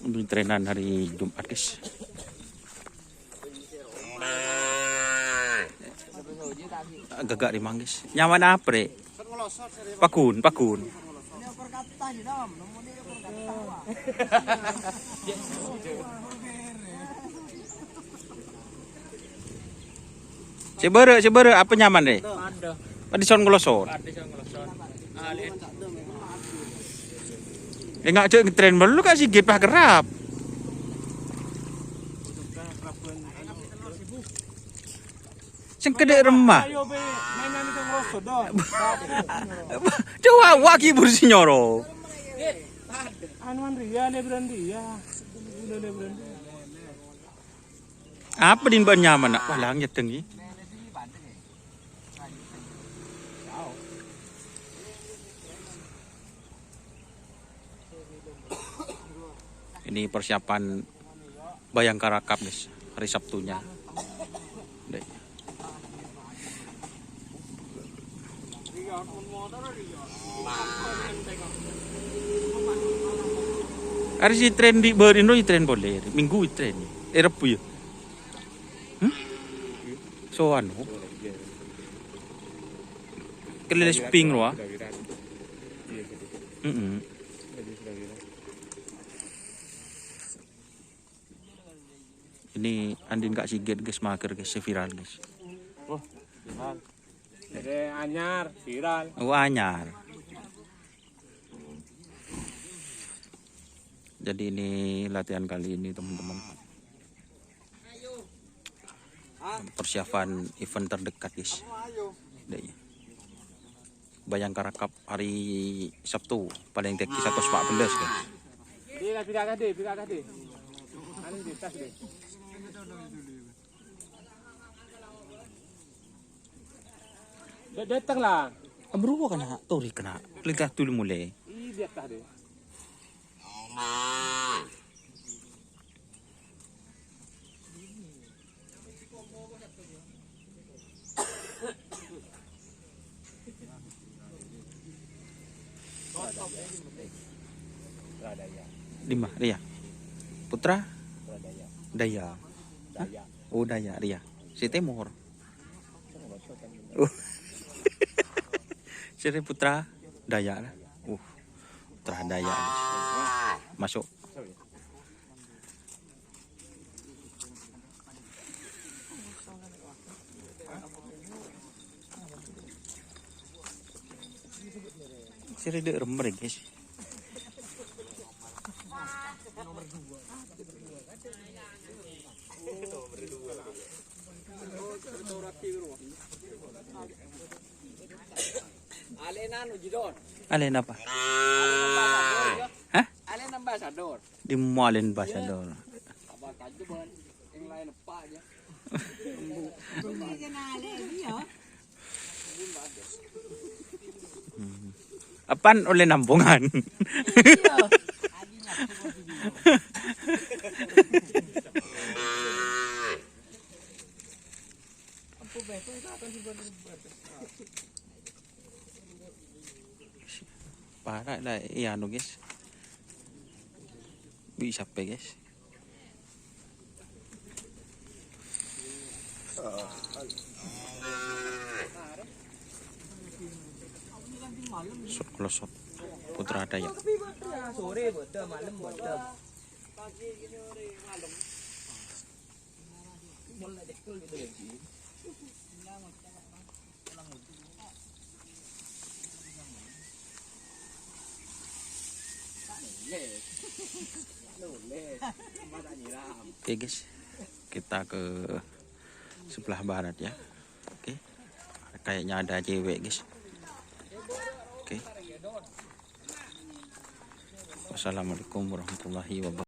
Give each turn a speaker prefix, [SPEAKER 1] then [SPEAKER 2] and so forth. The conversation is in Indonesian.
[SPEAKER 1] Untuk trenan hari Jumat guys. Agak rimang guys. Nyaman apa re? Pakun. Sebere apa nyaman re? Ada son ngelosot. Enggak cek ngetren baru lu kasih git pak kerap. Sing kedek remah. Coba waki bursi nyoro. Apa din ban nyaman nak palang nyeteng ni? Ini persiapan Bayangkara Cup guys, hari Sabtunya. Hari si tren di Berindo tren boleh, minggu tren. Repu ya. So anu. Kelilis ping loh. Ini Andin Kak Sigit guys, mager guys, viral guys.
[SPEAKER 2] Oh, viral. Jadi anyar, viral.
[SPEAKER 1] Oh, anyar. Jadi ini latihan kali ini teman-teman. Persiapan event terdekat guys. Bayangkara Cup hari Sabtu, paling tinggi 114 guys.
[SPEAKER 2] Bila kade. Anu di tas deh. Datang lah.
[SPEAKER 1] Abru kena, tori kena. Lihat dulu mulai.
[SPEAKER 2] Lihat tah deh.
[SPEAKER 1] Lima, Ria. Putra? Daya. Oh, Daya, Ria. Si Timur. Siri Putra Daya lah. Putra Daya. Masuk. Siri dek rember guys. Alen apa? Hah?
[SPEAKER 2] Alen ambasador.
[SPEAKER 1] Di Alen ambasador. Apaan oleh nampungan? Parah lah, iya no guys. Bisa pe guys. Sot Putra Daya.
[SPEAKER 2] Sore betul, malam betul. Pagi gini malam. Mulai dekul gitu lagi.
[SPEAKER 1] Oke guys, kita ke sebelah barat ya. Oke, kayaknya ada cewek guys. Oke. Wassalamualaikum warahmatullahi wabarakatuh.